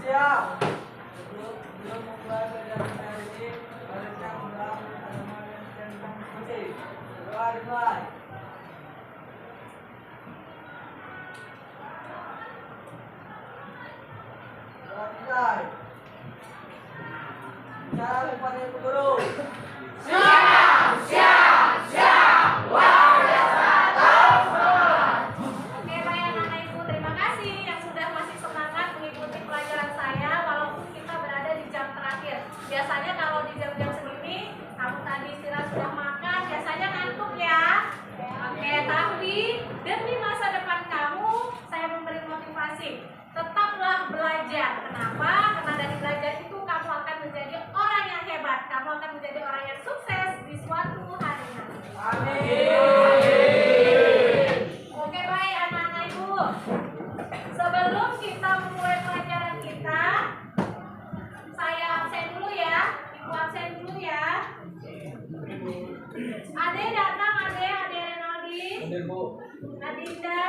Siap. Sebelum memulai pelajaran hari ini, baliknya mengulang halaman yang mengikuti. Dimulai. Mulai. Bicara kepada Ibu Guru. Siap. Oke, baik anak-anak Ibu, terima kasih yang sudah masih semangat mengikuti pelajaran saya walaupun kita berada di jam terakhir. Biasanya kalau di jam-jam segini, kamu tadi istirahat sudah makan, biasanya ngantuk ya. Oke, tapi demi masa depan kamu, saya memberi motivasi. Tetaplah belajar. Kenapa? Karena dari belajar itu kamu akan menjadi orang yang hebat. Kamu akan menjadi orang yang sukses di suatu hari nanti. Amin. Oke, baik anak-anak Ibu. Sebelum kita memulai pelajaran kita, saya absen dulu ya. Ibu absen dulu ya. Ade datang, Ade Renaldi, Adinda,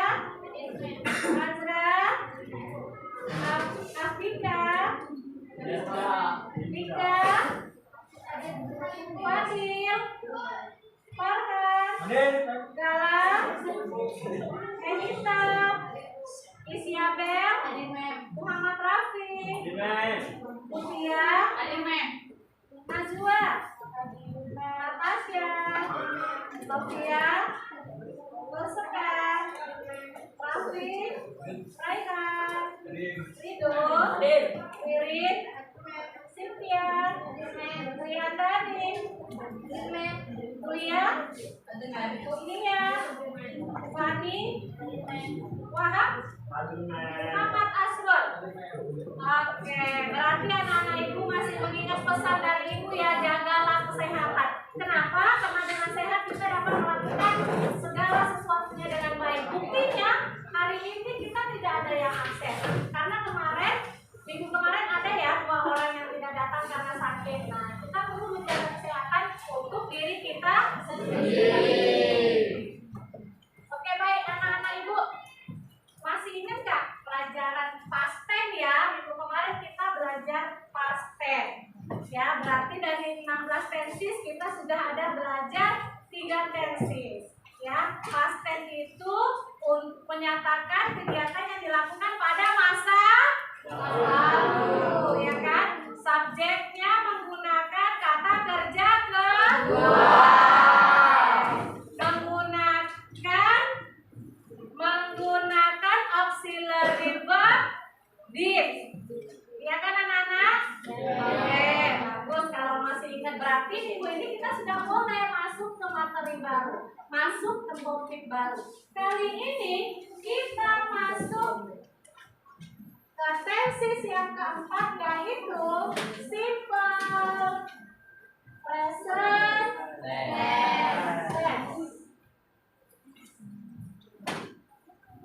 Azra, Afika, Dika, Fadil, Farhan, Galang, Enita, Isyabel, Muhammad Rafi, Mutia, Najwa, Natasha, Sofia, Bersekar, Rafi, Raihan, Rido, Wirid, Cynthia, Riyandani, Kuliah, Kurnia, Fani, Wahab, Muhammad Aswad. Oke, berarti anak-anak Ibu masih mengingat pesan dari Ibu ya, jagalah kesehatan. Kenapa? Karena dengan sehat kita dapat melakukan segala sesuatunya dengan baik. Buktinya hari ini kita tidak ada yang absen. Karena minggu kemarin ada ya 2 orang yang tidak datang karena sakit. Nah, kita perlu menjaga kesehatan untuk diri kita sendiri. Oke, baik anak-anak Ibu. Masih ingat nggak pelajaran past tense ya? Minggu kemarin kita belajar past tense. Ya, berarti dari 16 tenses kita sudah ada belajar 3 tenses. Ya, past tense itu menyatakan kegiatan yang dilakukan pada masa lalu, ya kan? Subjeknya menggunakan kata kerja kedua. Menggunakan auxiliary verb did. Ya kan anak-anak? Oke, bagus. Kalau masih ingat berarti minggu ini kita sudah mulai masuk ke materi baru, masuk ke topik baru. Kali ini kita masuk ke tenses yang keempat, yaitu simple present tense.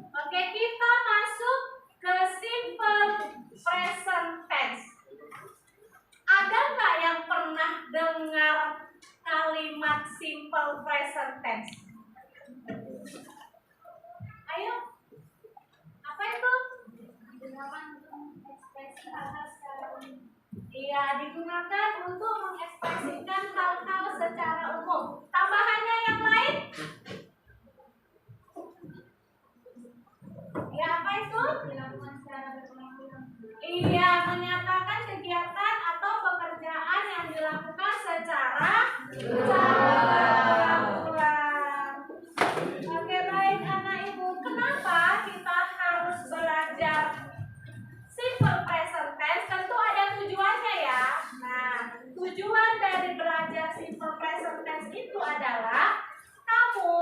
Oke, kita masuk ke simple present tense. Ada nggak yang pernah dengar kalimat simple present tense? Ayo, apa itu? Iya, digunakan untuk mengekspresikan hal-hal secara umum. Tambahannya yang lain? Ya, apa itu? Iya, menyatakan kegiatan atau pekerjaan yang dilakukan secara berulang. Oke, baik anak Ibu. Kenapa kita harus belajar simple present tense? Tentu ada tujuannya ya. Nah, tujuan dari belajar simple present tense itu adalah kamu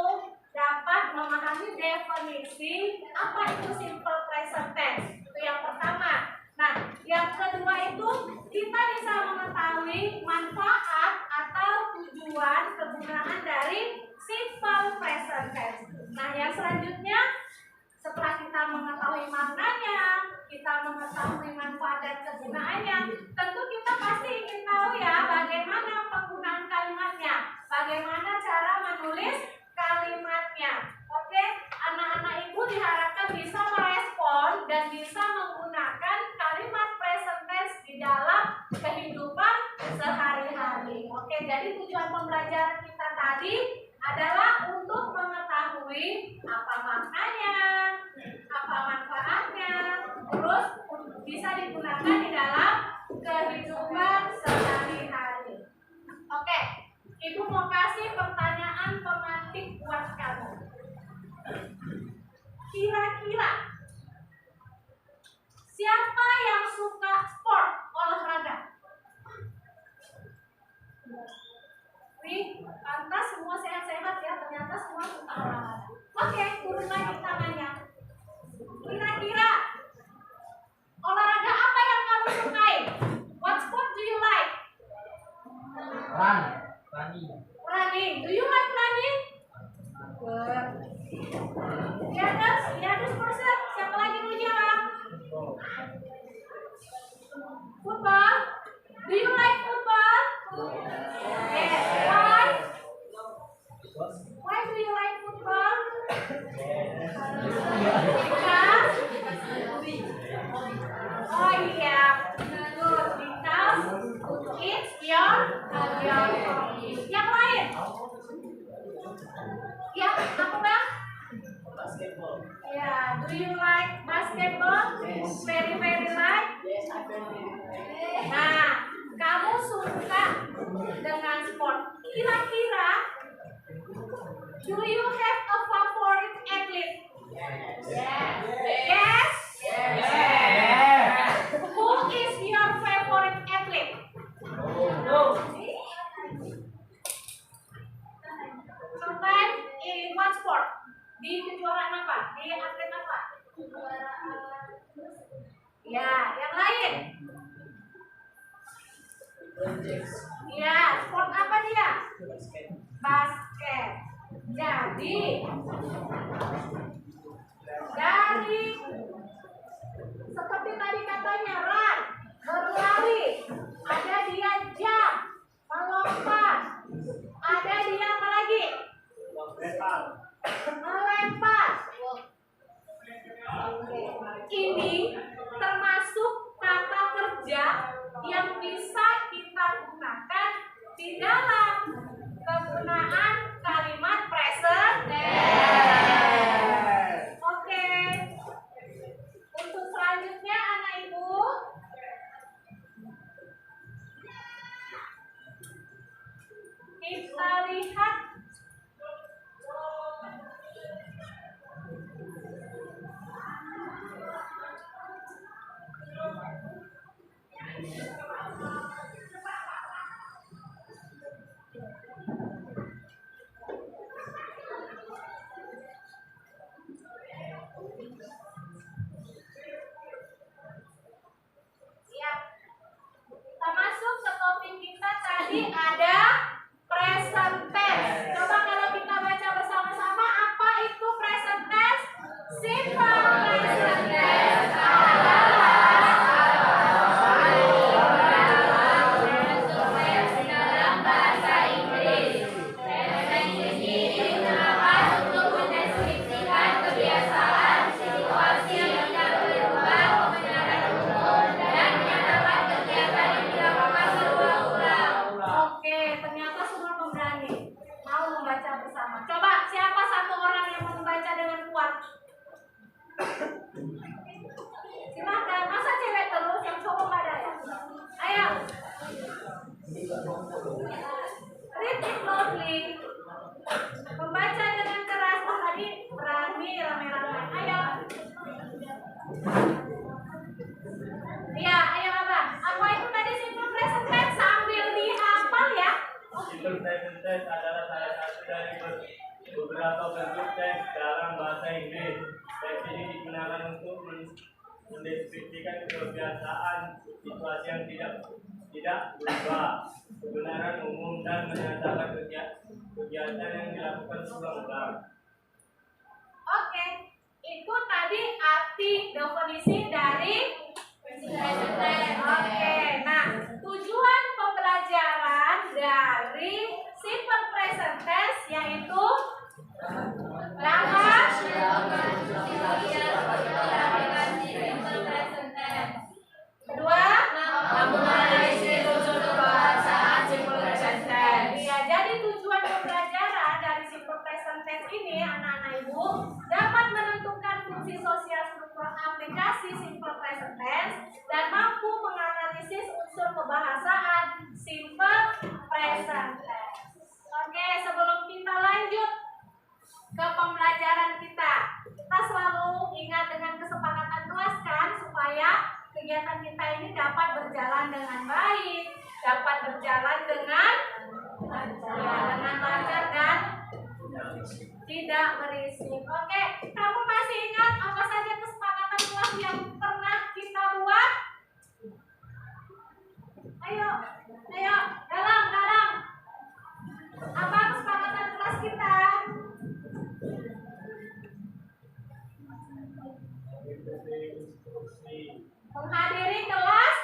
dapat memahami definisi apa itu simple present tense. Itu yang pertama. Nah, yang kedua itu kita bisa mengetahui manfaat atau tujuan kegunaan dari simple present tense. Nah, yang selanjutnya setelah kita mengetahui maknanya, kita mengetahui manfaat dan kegunaannya, tentu kita pasti ingin tahu ya bagaimana penggunaan kalimatnya, bagaimana cara menulis kalimat tadi adalah untuk mengetahui apa maknanya, apa manfaatnya, terus bisa digunakan di dalam kehidupan sehari-hari. Oke, Ibu mau kasih pertanyaan tematik buat kamu. Kira-kira siapa yang suka sport, olahraga? Wih, pantas semua sehat-sehat ya, ternyata semua suka olahraga. Oke, turun lagi tangannya. Kira-kira olahraga apa yang kamu sukai? What sport do you like? Running. Do you like running? Good. The others person. Siapa lagi dulu jawab? Football. Do you like football? Yes. Why? Why do you like football? Because. Oh iya, good. Because it's your hobby. Yang lain? Ya, apa bang? Ya, do you like basketball? Very like? Nah, kamu suka dengan sport. Kira-kira, do you have a favorite athlete? Yes? Who is your favorite athlete? Sometimes in what sport? Di kejuaraan apa? Di atlet apa? Ya, yang lain? Ya, sport apa dia? Basket. Jadi dari seperti tadi katanya run, berlari, ada dia jump, melompat, ada dia apa lagi? Melempar. Ini termasuk kata kerja yang bisa kita gunakan di dalam penggunaan kalimat present tense. Oke. Untuk selanjutnya anak ibu, kita lihat kita masuk ke topik kita tadi ada present tense. Coba kalau kita baca bersama-sama, apa itu present tense? Simple present tense adalah dalam bahasa Inggris. Bahasa Inggris ini digunakan untuk mendeskripsikan kebiasaan, situasi yang tidak berubah, kebenaran umum, dan menyatakan kegiatan yang dilakukan berulang-ulang. Oke, ternyata semua pemberani mau membaca bersama. Coba siapa satu orang yang mau membaca dengan kuat? Silakan. Masa cewek terus, yang cowok nggak ada ya? Ayo. Read it loudly. Membaca dengan keras. Oh, tadi berani rame-rame. Ayo. Iya, ayo abang. Apa itu tadi simple present tense? Sambil dihafal ya. Simple present tense adalah salah satu dari beberapa bentuk tense dalam bahasa Inggris. Tense ini digunakan untuk mendeskripsikan kebiasaan, situasi yang tidak berubah, kebenaran umum, dan menyatakan kegiatan yang dilakukan berulang-ulang. Oke, itu tadi arti definisi dari present tense. Oke, nah tujuan pembelajaran dari simple present tense yaitu kedua, menganalisis unsur kebahasaan simple present tense. Ya, jadi tujuan pembelajaran ke pembelajaran kita. Kita selalu ingat dengan kesepakatan kelas kan, supaya kegiatan kita ini dapat berjalan dengan baik, dapat berjalan dengan lancar dan tidak berisik. Oke, kamu masih ingat apa saja kesepakatan kelas yang pernah kita buat? Ayo, dalam. Apa kesepakatan kelas kita? Menghadiri kelas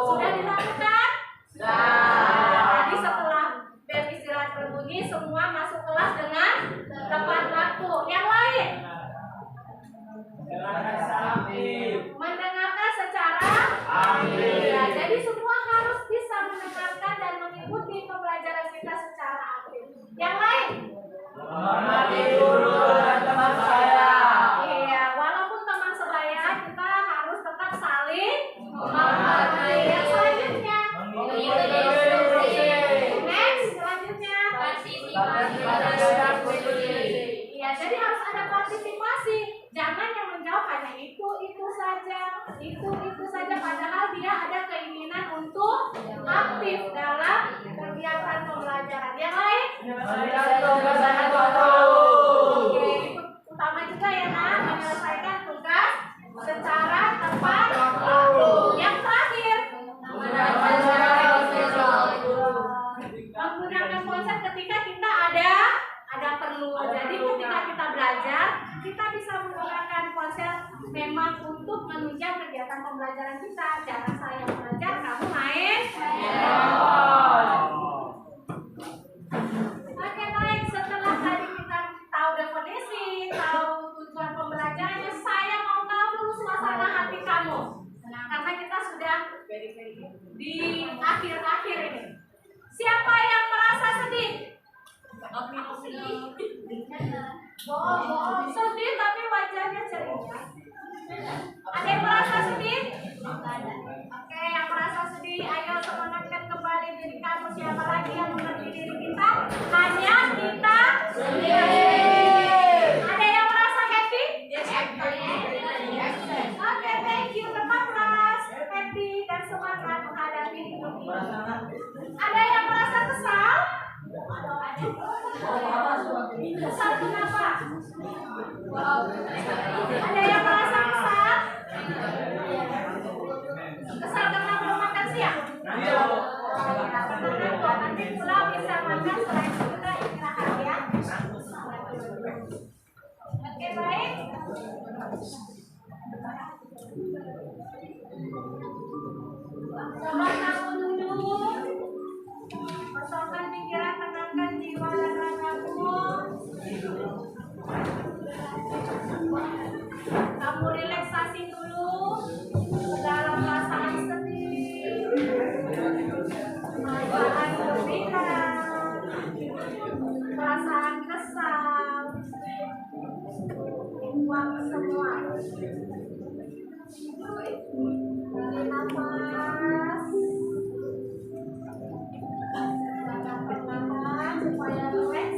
sudah dilakukan? Tadi setelah bel istirahat berbunyi, semua masuk kelas dengan tepat waktu. Yang lain? Mendengarkan secara aktif. Ya, jadi semua harus bisa mendengarkan dan mengikuti pembelajaran kita secara aktif. Yang lain? Menghormati guru dan teman saya. Iya, walaupun teman sebaya, kita harus tetap saling menghormati. Yang selanjutnya? Next, selanjutnya? Iya, jadi harus ada partisipasi. Jangan yang menjawab hanya itu saja, padahal dia ada keinginan untuk aktif dalam kegiatan pembelajaran. Yang lain? Oke, itu utama juga ya, Nak, menyelesaikan tugas secara tepat waktu. Yang terakhir, menggunakan ponsel ketika kita ada perlu. Jadi ketika kita belajar, kita bisa menggunakan ponsel memang untuk menunjang kegiatan pembelajaran kita. Jangan saya belajar, kamu main. Oke, baik. Setelah tadi kita tahu definisi, tahu tujuan pembelajarannya, saya mau tahu dulu suasana hati kamu. Karena kita sudah di akhir-akhir ini. Siapa yang merasa sedih? Bohong, sedih tapi wajahnya ceria. Ada yang merasa sedih? Oke, yang merasa sedih, ayo semangatkan kembali diri kamu. Siapa lagi yang mengerti diri kita? Hanya kita sendiri. Ada yang merasa happy? Oke, thank you. Tetaplah happy dan semangat menghadapi hidup ini. Ada yang merasa kesal? Kesal kenapa? Ada yang merasa kesal? Kesal karena belum makan siang? Nanti pulang bisa makan, selain itu kita istirahat ya. Oke, baik. Coba kamu duduk, kosongkan pikiran, tenangkan jiwa dan ragamu. Kamu relaksasi dulu segala perasaan sedih, perasaan gembira, perasaan kesal, buang semua. Tarik nafas, jaga nafas supaya relax.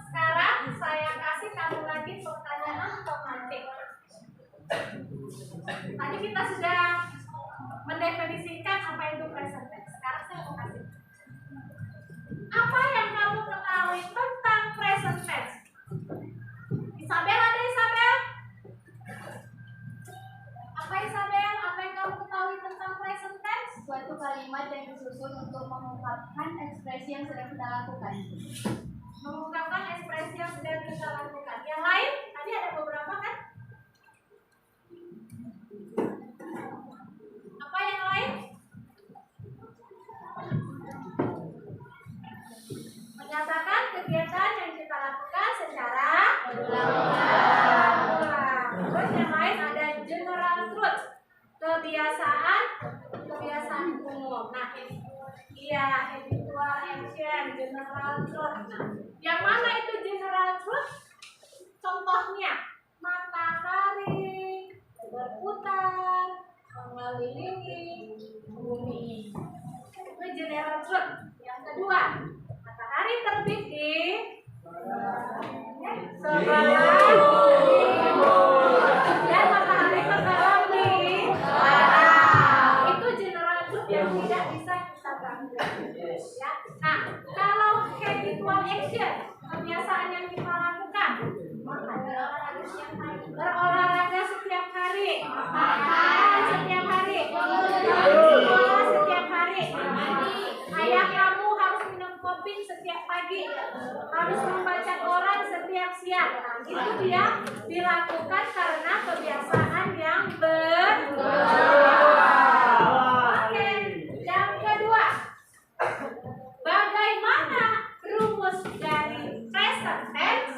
Sekarang saya kasih kamu lagi pertanyaan otomatik. Tadi kita sudah mendefinisikan apa itu present tense. Sekarang saya mau kasih. Apa yang kamu ketahui tentang present tense? Isabel, ada Isabel? Apa Isabel? Apa yang kamu ketahui tentang present tense? Suatu kalimat yang disusun untuk mengungkapkan ekspresi yang sedang kita lakukan. Mengungkapkan ekspresi yang sedang kita lakukan. Yang lain? Tadi ada beberapa kan? Apa yang lain? Menyatakan kegiatan yang kita lakukan secara berulang. Terus yang lain ada general truth, kebiasaan umum. Nah, iya, habitual action, general truth. Nah, yang mana itu general truth? Contohnya, matahari berputar mengelilingi bumi. Itu general truth. Yang kedua, matahari terbit di sebelah timur dan matahari tergelam di barat. Itu general truth yang tidak bisa kita ganggu. Ya. Nah, kalau habitual action, kebiasaan yang kita lakukan, berolahraga setiap hari, makan setiap hari, sekolah setiap hari, ayah kamu harus minum kopi setiap pagi, harus membaca koran setiap siang. Nah, itu dia dilakukan karena kebiasaan yang berulang. Oke, yang kedua, bagaimana rumus dari present tense?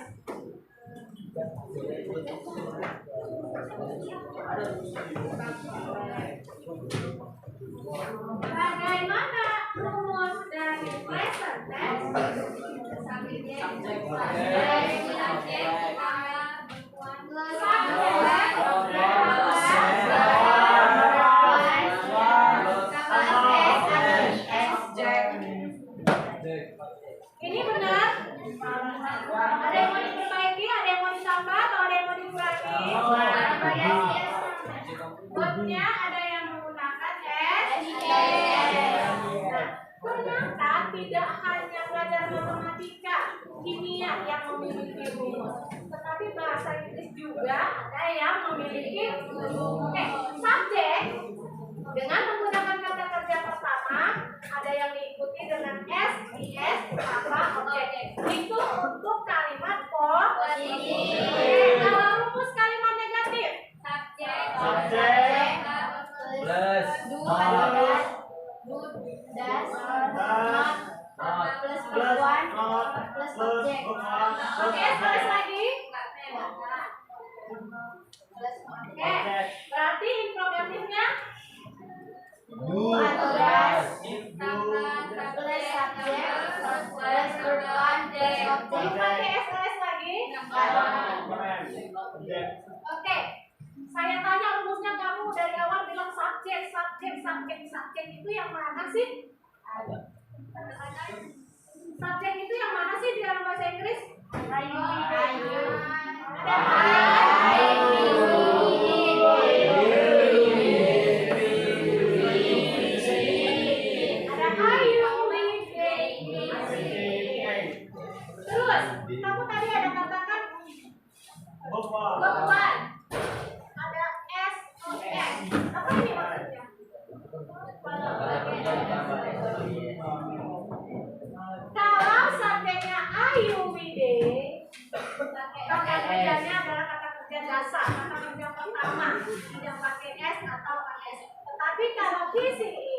Bagaimana rumus dari present tense? Ini benar? Ada yang mau diperbaiki, ada yang mau ditambah, atau ada yang mau dikurangi? Buatnya ada yang menggunakan S. Nah, ternyata tidak hanya belajar matematika, kimia yang memiliki rumus, tetapi bahasa Inggris juga ada yang memiliki rumus. Oke, subjek dengan menggunakan kata kerja pertama ada yang diikuti dengan S, IS, apa, objek. Itu untuk kalimat positif. Kalau rumus kalimat negatif, subjek plus plus objek. Oke, tulis lagi. Oke, berarti interrogatifnya pakai SLS lagi. Oke, saya tanya rumusnya, kamu dari awal bilang subjek itu yang mana sih? Subjek itu yang mana sih di dalam bahasa Inggris? Terus, kamu tadi ada katakan beban. Ada S, S. Apa ini maksudnya? Kalau subjeknya Ayu Wide, kata kerjanya adalah kata kerja dasar, kata kerja pertama, tidak pakai S atau AS. Tetapi kalau di sini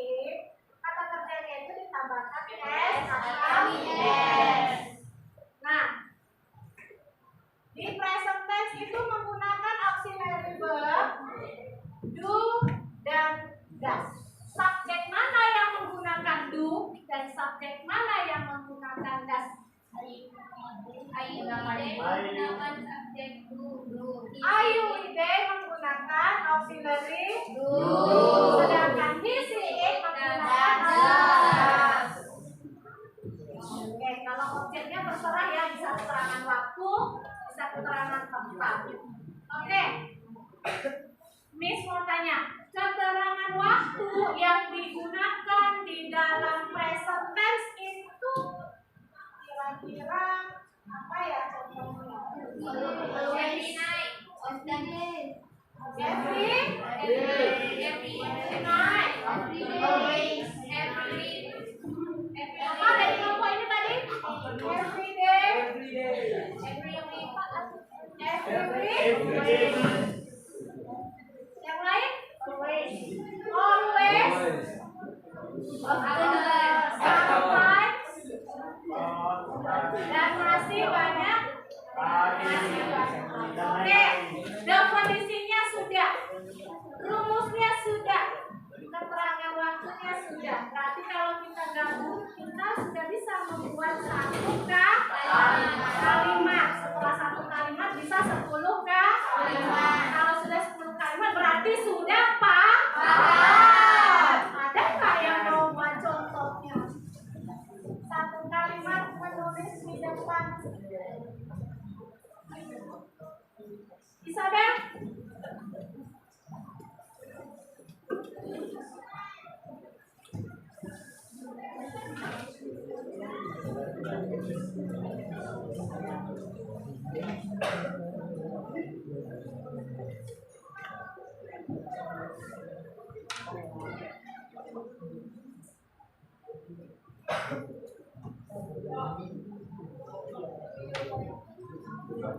kata kerjanya itu ditambahkan S atau S. Nah, di present tense itu menggunakan auxiliary verb do dan does. Subjek mana yang menggunakan do dan subjek mana yang menggunakan does? Ayu Ide menggunakan auxiliary do, sedangkan he she it menggunakan does. Oke, kalau Kalau objeknya terserah ya, bisa keterangan waktu, bisa keterangan tempat. Oke. Miss mau tanya, keterangan waktu yang digunakan di dalam present tense itu kira-kira apa ya contohnya? Every night. On the day. Every night. Apa dari kelompok ini tadi? Every day. Every week. Yang lain? Always. Sometimes. Dan masih banyak. Oke, definisinya sudah, rumusnya sudah, keterangan waktunya sudah. Berarti kalau kita gabung, kita sudah bisa membuat satu kalimat. Setelah satu kalimat bisa 10 kalimat. Kalau sudah 10 kalimat berarti sudah paham. Ada nggak yang mau buat contohnya? Satu kalimat menulis di depan. Isabel?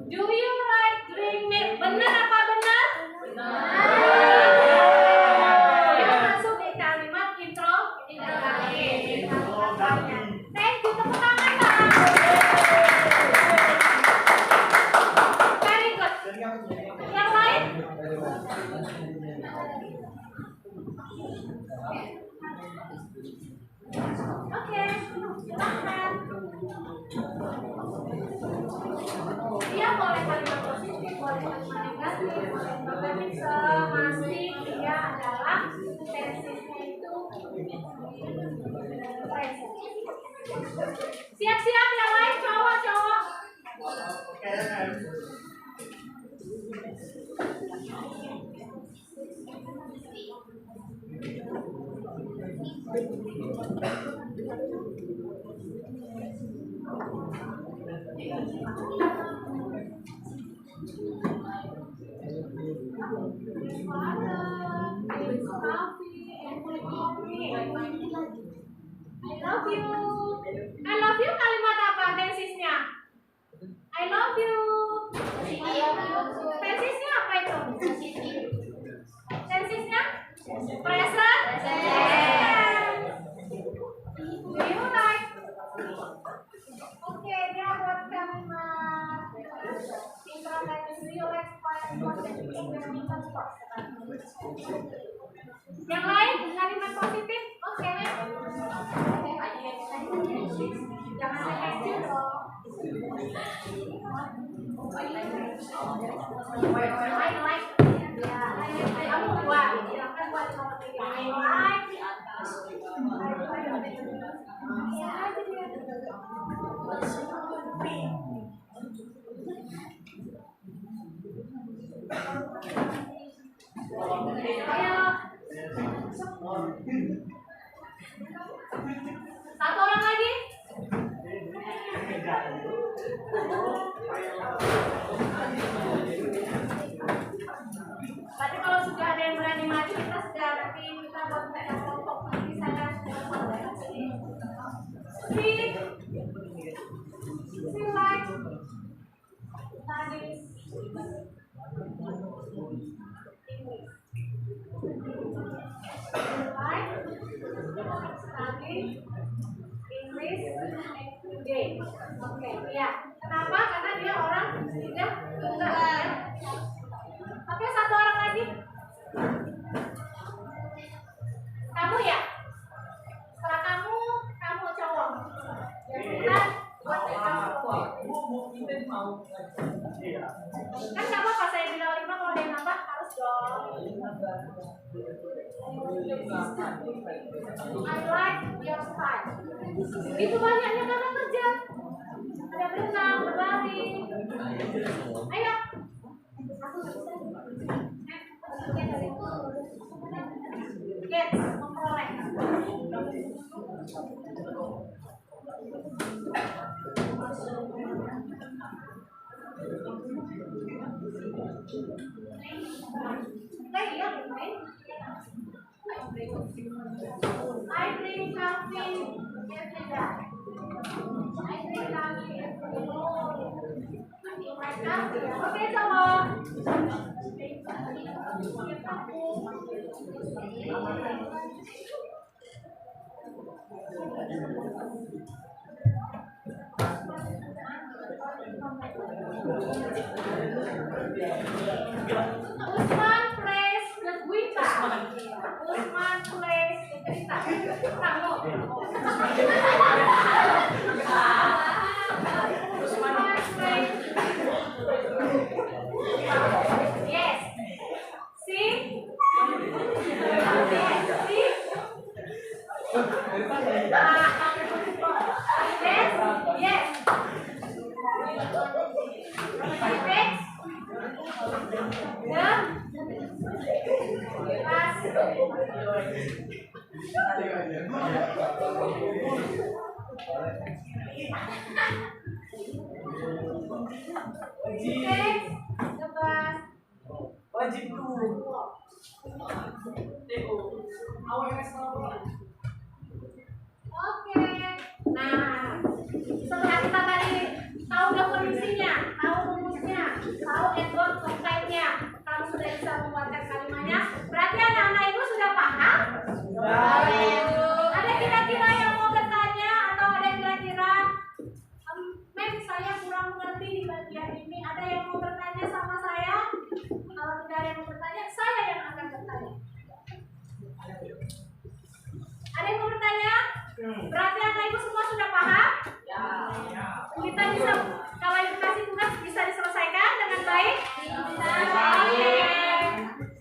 Do you like drink milk? Benar apa benar? Benar. Ya, masuk di kalimat intro. Thank you, tepuk tangan Pak. Very good. Yang lain? Oke, silakan. Dia boleh kalimat positif, boleh kalimat negatif, tetapi semasti dia adalah tensisnya itu present. Siap-siap yang lain cowok-cowok. I love you kalimat apa tensisnya? I love you. Tensisnya apa itu? Tensisnya present. Do you like? Oke, dia buat kalimat interrogatif. Do you like yang lain kalimat positif? Oke. Jangan negatif dong. I like. Kamu buat. Silakan buat nomor 3. I like. Satu orang lagi. Tapi kalau sudah ada yang berani maju, kita sudah nanti kita buat kelompok nanti saya sudah see like tadi English today. Oke, ya. Kenapa? Karena dia orang tidak tunggal ya. Oke, satu orang lagi. Kamu ya? Setelah kamu cowok. Yang kita buat cowok. Kan nggak apa-apa saya bilang 5, kalau ada yang nambah harus dong. I like your style. Itu banyaknya kata kerja. berenang, berlari. Ayo. Get, memperoleh. I bring coffee every day. I drink coffee every morning. Oke, sama. Usman plays the guitar. Usman plays the guitar. Kamu. Usman plays. Yes. See? Yes. Next. Wajib dulu. Oke. Nah, setelah kita tadi tahu definisinya, tahu rumusnya, tahu adverb konkretnya, kamu sudah bisa membuatkan kalimatnya. Berarti anak-anak ibu sudah paham? Ada kira-kira yang mau bertanya atau ada kira-kira, Mem, saya kurang mengerti di bagian ini. Ada yang mau bertanya sama saya? Kalau tidak ada yang mau bertanya, saya yang akan bertanya. Ada yang mau bertanya? Berarti anak ibu semua sudah paham? Kita bisa, kalau ibu kasih tugas bisa diselesaikan dengan baik? Oke.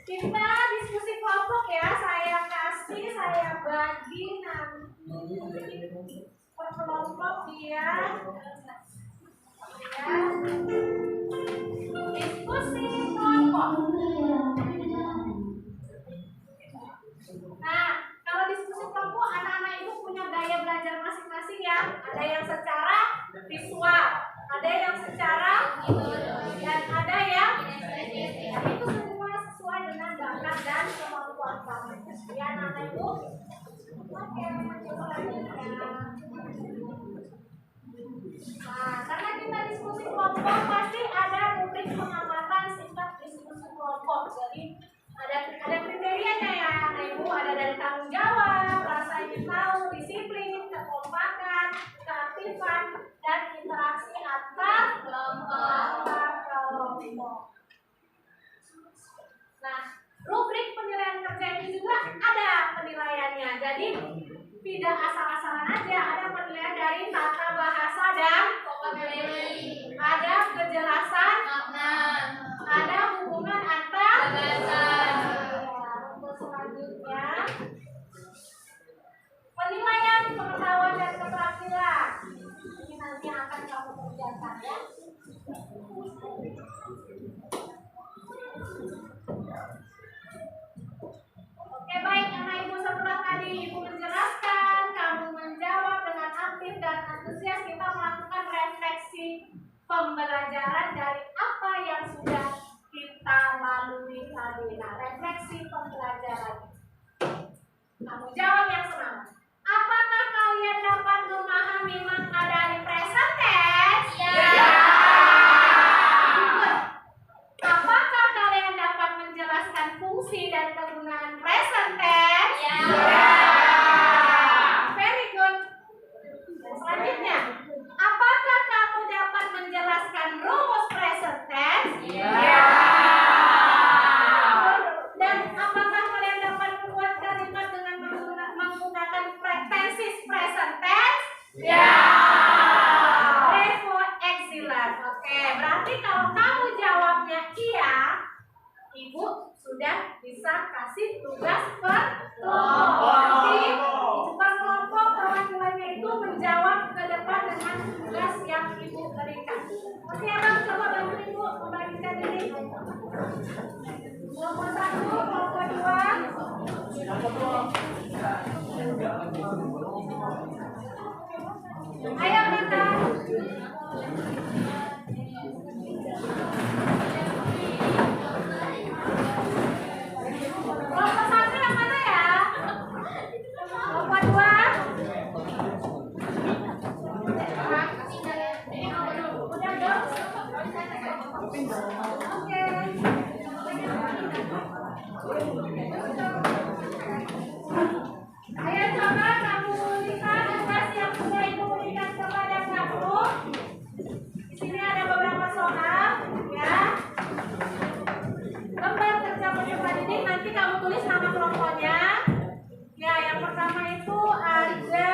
Kita diskusi kelompok ya. Saya bagi nanti per kelompok dia. Ya. Diskusi kelompok. Nah, kalau diskusi kelompok anak-anak ibu punya gaya belajar masing-masing ya. Ada yang secara visual, ada yang secara dan ada yang itu semua sesuai dengan bakat dan kemampuan kamu. Ya anak-anak ibu. Oke, selanjutnya. Nah, karena kita diskusi kelompok pasti ada rubrik pengamatan singkat diskusi kelompok. Jadi ada kriterianya ya anak ibu, ada dari tanggung jawab, rasa ingin tahu, disiplin, kekompakan, keaktifan, dan interaksi antar kelompok. Nah, rubrik penilaian kerja ini juga ada penilaiannya. Jadi tidak asal-asalan aja, ada penilaian dari tata bahasa dan vocabulary, ada kejelasan makna, ada hubungan antar gagasan. Untuk selanjutnya penilaian pengetahuan dan keterampilan. Ini nanti akan kamu kerjakan ya. Oke baik anak ibu, setelah tadi ibu menjelaskan, kamu menjawab dengan aktif dan antusias, kita melakukan refleksi pembelajaran dari apa yang sudah kita lalui tadi. Nah, refleksi pembelajaran. Kamu jawab yang semangat. Apakah kalian dapat memahami makna dari present tense? Ya. Apakah kalian dapat menjelaskan fungsi dan kegunaan present tense? Ya. Very good. Selanjutnya, apakah kamu dapat menjelaskan rumus present tense? Ya. Dan apakah kalian dapat membuat kalimat dengan menggunakan tenses present tense? Ya. Level excellent. Oke, berarti kalau kamu jawabnya iya, ibu sudah bisa kasih tugas per kelompok. Nanti per kelompok perwakilannya itu menjawab ke depan dengan tugas yang ibu Kelompok 1, kelompok 2. Ayo kita. Kelompok 1 yang mana ya? Kelompok 2. Udah dong. Oke. Ayo coba kamu lihat tugas yang sudah ibu berikan kepada kamu. Di sini ada beberapa soal, ya. Lembar kerja peserta didik nanti kamu tulis nama kelompoknya. Ya, yang pertama itu ada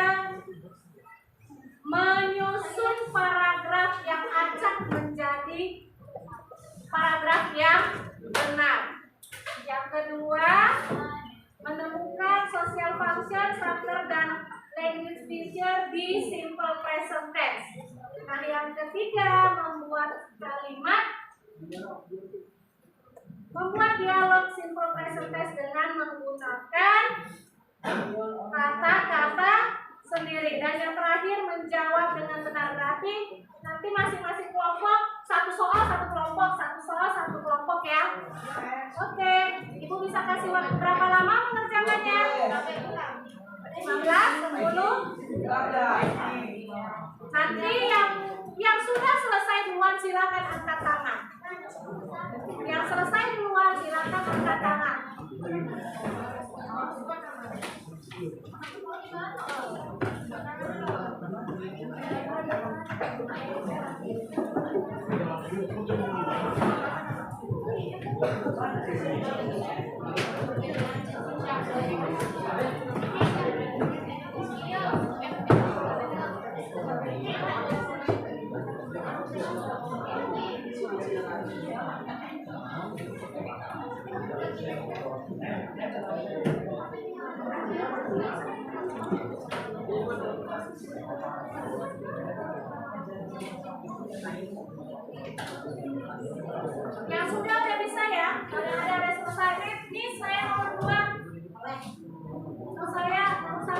menyusun paragraf yang acak menjadi paragraf yang benar. Yang kedua, menemukan social function, structure, dan language feature di simple present tense. Nah, yang ketiga, membuat dialog simple present tense dengan menggunakan kata-kata sendiri. Dan yang terakhir, menjawab dengan benar. Berarti nanti masing-masing kelompok satu soal satu kelompok, satu soal satu kelompok ya. Oke, ibu bisa kasih waktu berapa lama mengerjakannya? 15, 10. Nanti yang sudah selesai duluan silakan angkat tangan. Yang selesai duluan silakan angkat tangan. Yang sudah udah bisa ya. Kalau ada selesai. Nih saya nomor 2. Terus saya nomor 1.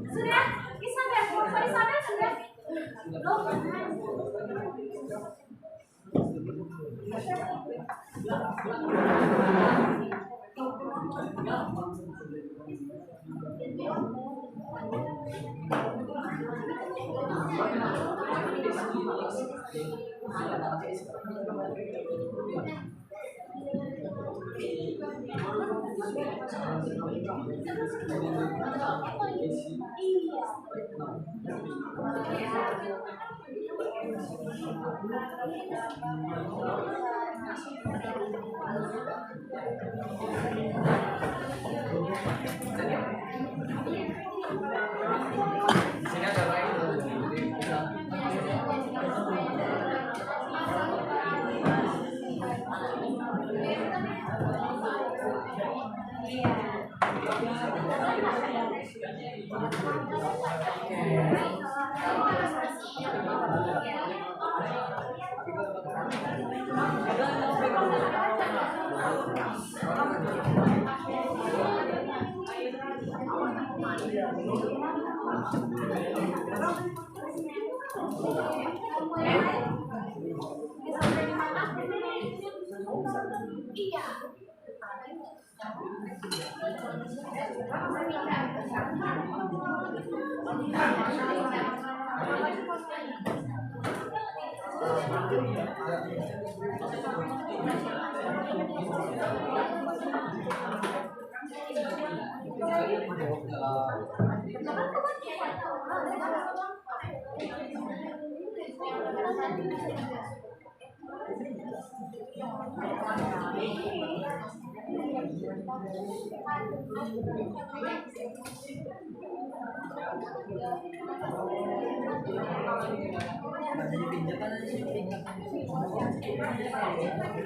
Sudah? Isabel, Pak Isabel sudah?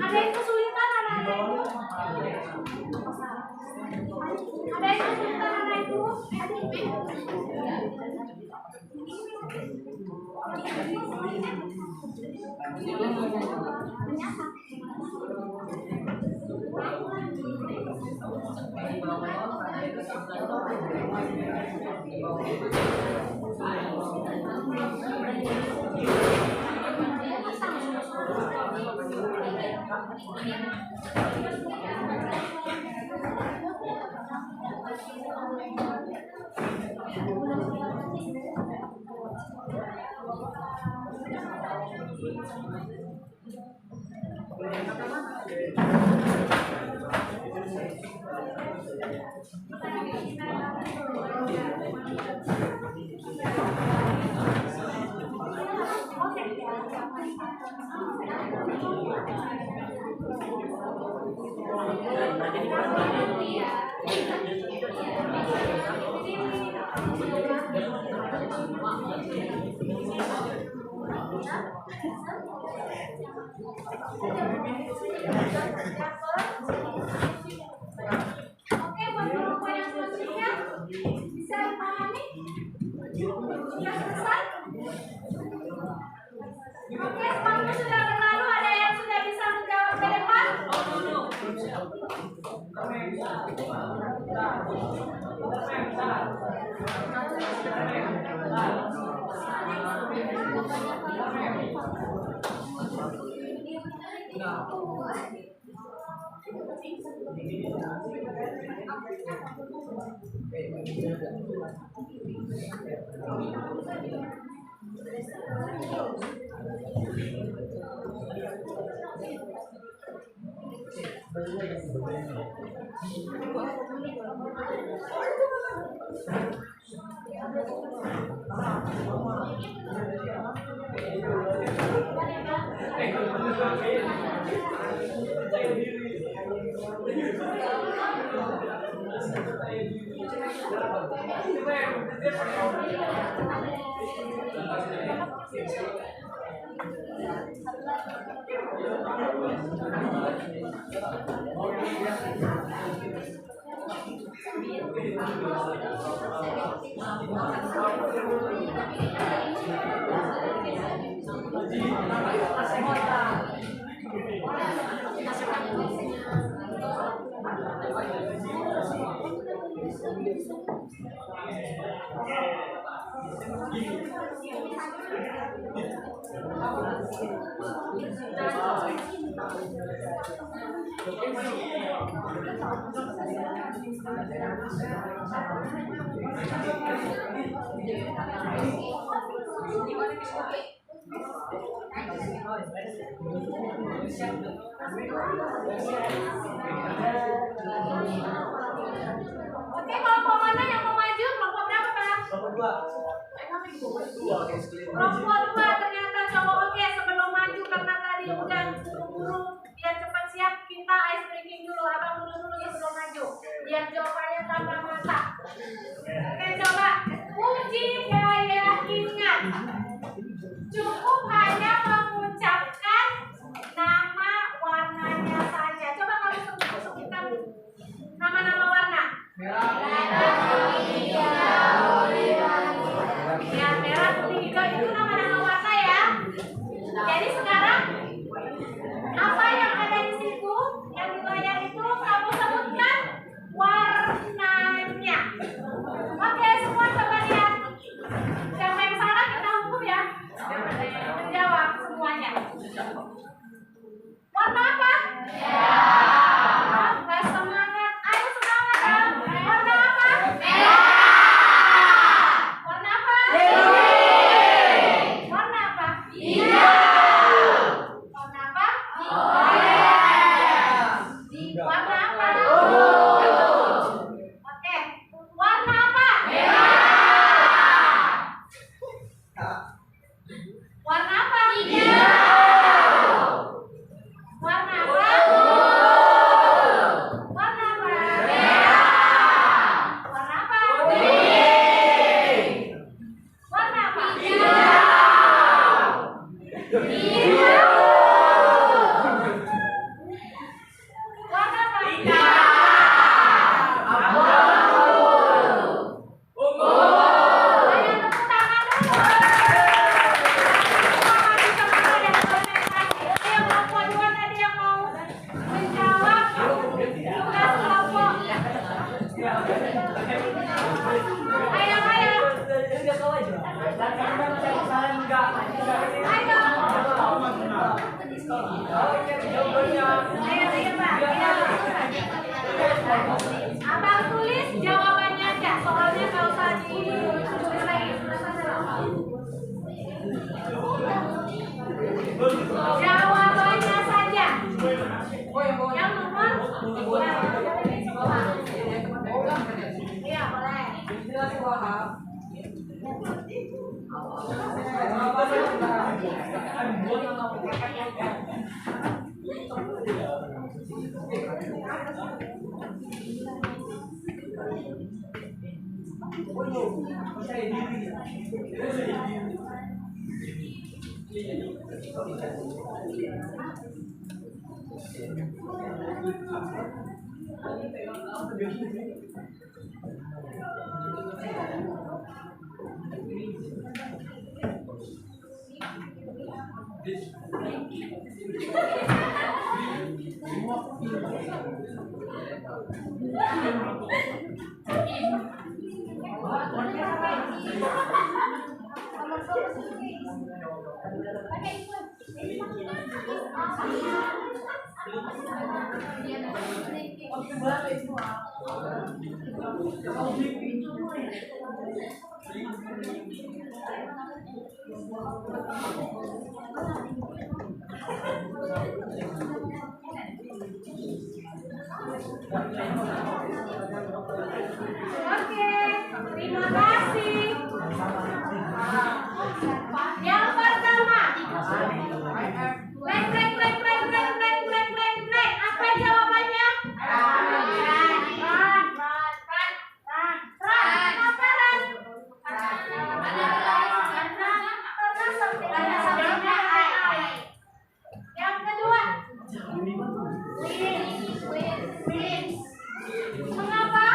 Ada yang kesulitan anak-anakku? Ada yang kesulitan anak-anakku? Oke, buat kelompok yang selanjutnya bisa dipahami? Sudah selesai? Oke, waktu sudah berlalu. Ada yang sudah bisa menjawab ke depan? Oke, kelompok mana yang mau maju? Kelompok berapa, Pak? Kelompok 2 ternyata coba. Oke, sebelum maju karena tadi udah buru-buru biar cepat siap, kita ice breaking dulu. Abang dulu sebelum maju. Biar jawabannya tanpa mata. Oke, coba uji daya ingat. Cukup hanya mengucapkan nama warnanya saja. Coba kamu sebutkan nama-nama warna. Merah, hijau, Warna apa? Nggak semangat. Ayo semangat dong. Warna apa? Warna apa? Warna apa? Warna apa? Warna apa? Oke. Warna apa? Warna apa? Warna apa? Warna apa? Warna apa? Warna apa? Warna apa? Ayo tepuk tangan dulu. Ada yang kelompok dua tadi yang mau menjawab tugas kelompok. Ayo. Ayo, Pak. Abang tulis jawabannya aja, soalnya nggak usah ditulis lagi. Jawabannya saja. Yang nomor iya boleh. Oke, terima kasih. Yang pertama, apa jawabannya? Yang kedua, mengapa?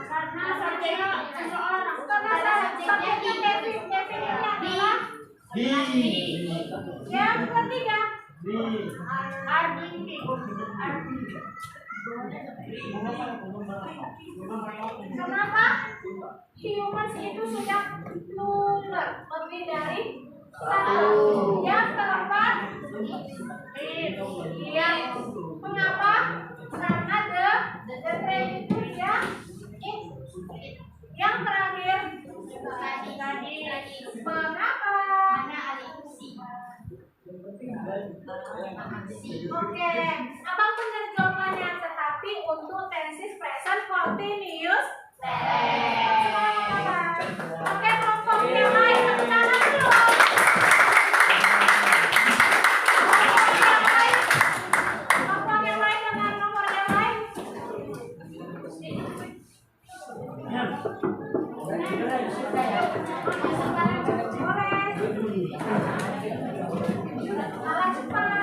Karena subjeknya seseorang. Karena subjeknya definisinya adalah yang ketiga, kenapa? Humans itu sudah plural, lebih dari satu. Yang keempat, mengapa? Karena the train itu ya. Yang terakhir, mengapa? Oke, abang benar jawabannya, tetapi untuk tenses present continuous tense. Oke, kelompok yang lain tepuk tangan dulu. Kelompok yang lain dengan nomor yang lain. Salah cepat.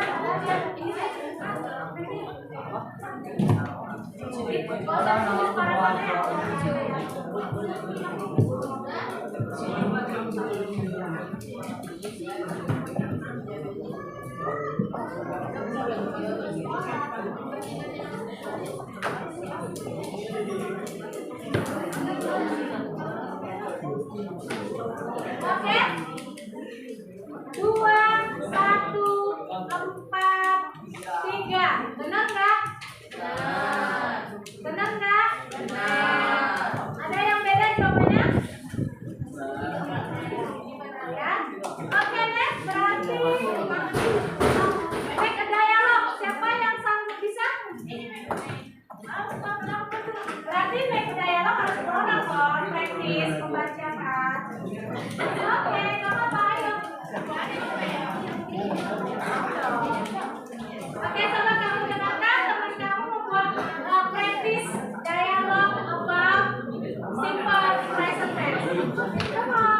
Oke. 2, 1, 4, Come on.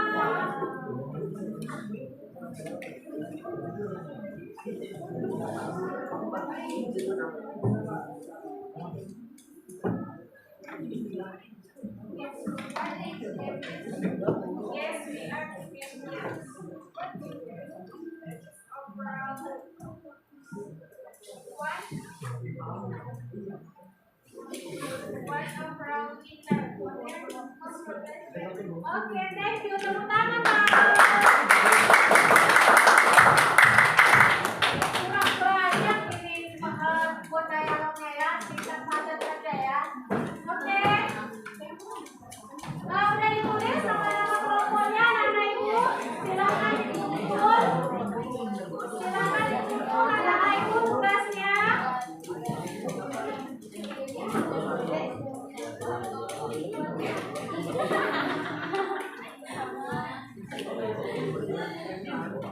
Yes, we are Christians. Oke, thank you. Tepuk tangan, Pak. Kurang banyak ini buat dialognya ya. Singkat padat saja ya. Oke. Udah ditulis nama-nama kelompoknya, Nana Ibu. Silakan dikumpul. Silakan dikumpul Nana Ibu tugasnya.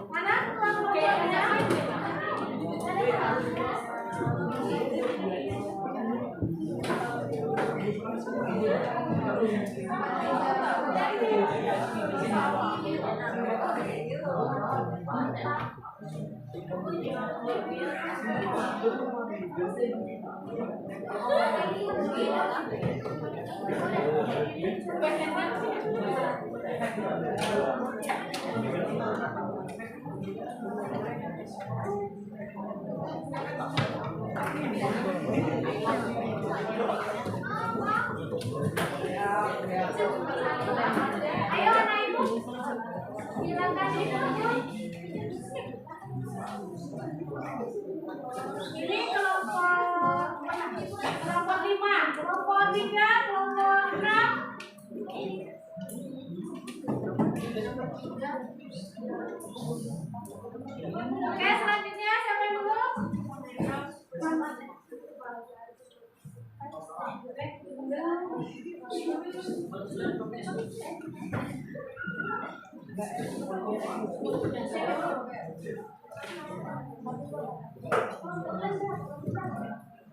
Mana kelompoknya? Ayo anak ibu, silakan dikumpul. Ini kelompok 5, kelompok 3, kelompok 6. Oke, selanjutnya siapa yang dulu?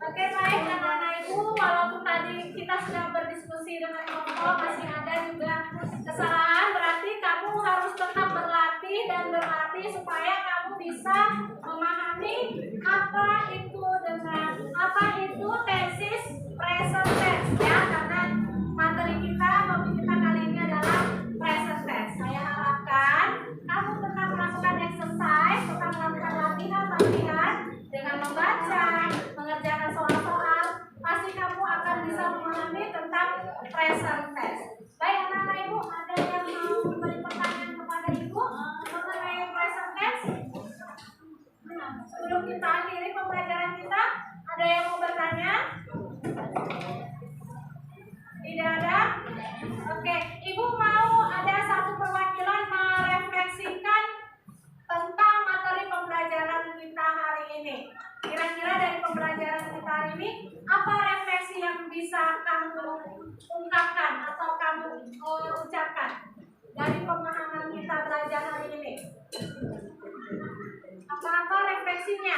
Oke, baik anak-anak ibu, walaupun tadi kita sudah berdiskusi dengan kelompok, masih ada juga kesalahan, berarti kamu harus tetap berlatih dan berlatih supaya kamu bisa memahami apa itu tesis present tense ya, karena materi kita kali ini adalah present tense. Saya harapkan kamu tetap melakukan exercise, tetap melakukan latihan dengan membaca, mengerjakan soal-soal, pasti kamu akan bisa memahami tentang present tense. Baik anak-anak ibu, ada yang mau memberi pertanyaan kepada ibu mengenai present tense? Sebelum kita akhiri pembelajaran kita, ada yang mau bertanya? Tidak ada? Oke, ibu mau ada satu perwakilan merefleksikan tentang materi pembelajaran kita hari ini. Kira-kira dari pembelajaran kita hari ini, apa refleksi yang bisa kamu ungkapkan atau kamu ucapkan dari pemahaman kita belajar hari ini? Apa-apa refleksinya?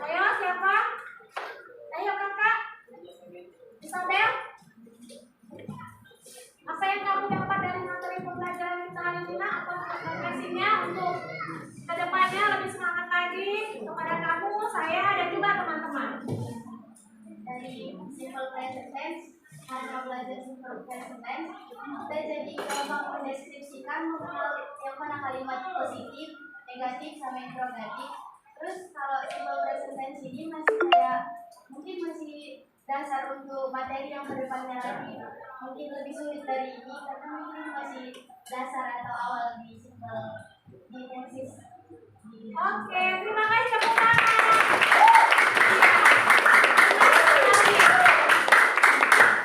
Ayo, siapa? Ayo kakak, Isabel. Apa yang kamu dapat dari materi pembelajaran kita hari ini? Apa refleksinya untuk kedepannya lebih semangat lagi kepada kamu, saya, dan juga teman-teman? Dari simple present tense, karena belajar simple present tense, kita jadi gampang mendeskripsikan yang mana kalimat positif, negatif, sama interrogatif. Terus kalau simple present tense ini masih kayak mungkin masih dasar untuk materi yang berdepannya lagi, mungkin lebih sulit dari ini karena mungkin masih dasar atau awal di simple di tenses. Oke, terima kasih tepuk tangan.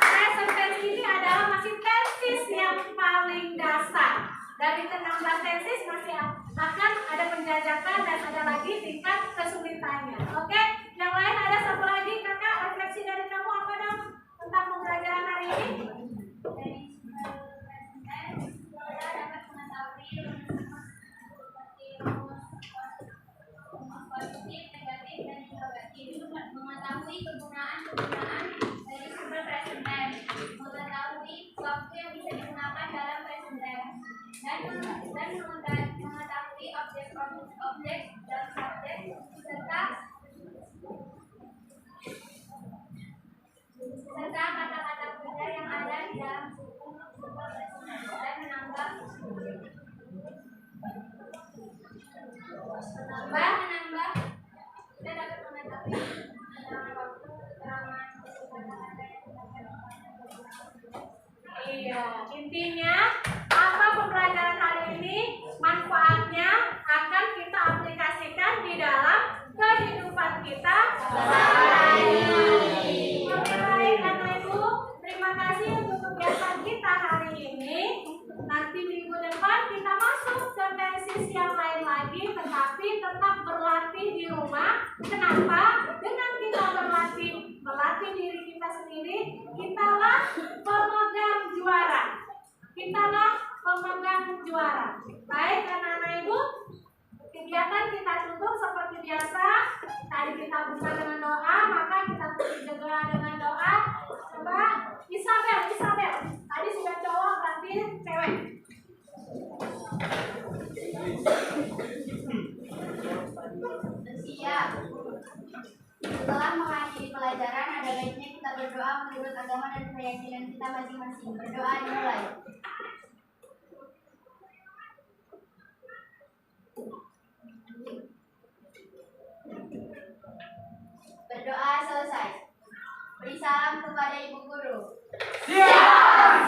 Present tense ini adalah masih tenses yang paling dasar. Dari ke-16 tenses masih akan ada penjajakan dan ada lagi tingkat kesulitannya. Oke, yang lain ada satu lagi kakak, refleksi dari kamu apa dong tentang pembelajaran hari ini? Kita dapat mengetahui positif, negatif, dan interrogatif, mengetahui kegunaan dari simple present tense. mengetahui objek dan subjek serta kata-kata belajar yang ada di dalam buku dan menambah kita dapat mengetahui keterangan waktu, keterangan kata-kata yang Iya, intinya apa pembelajaran hari ini, manfaatnya akan kita aplikasikan di dalam kehidupan kita sehari-hari. Oke, baik anak ibu, terima kasih untuk kegiatan kita hari ini. Nanti minggu depan kita masuk ke tesis yang lain lagi, tetapi tetap berlatih di rumah. Kenapa? Dengan kita melatih diri kita sendiri, kitalah pemegang juara. Kitalah pemegang juara. Baik anak-anak ibu, kegiatan kita tutup seperti biasa. Tadi kita buka dengan doa, maka kita tutup juga dengan doa. Coba Isabel. Tadi sudah cowok, berarti cewek. Siap. Setelah mengakhiri pelajaran, ada baiknya kita berdoa menurut agama dan keyakinan kita masing-masing. Berdoa dimulai. Berdoa selesai. Beri salam kepada ibu guru. Siap.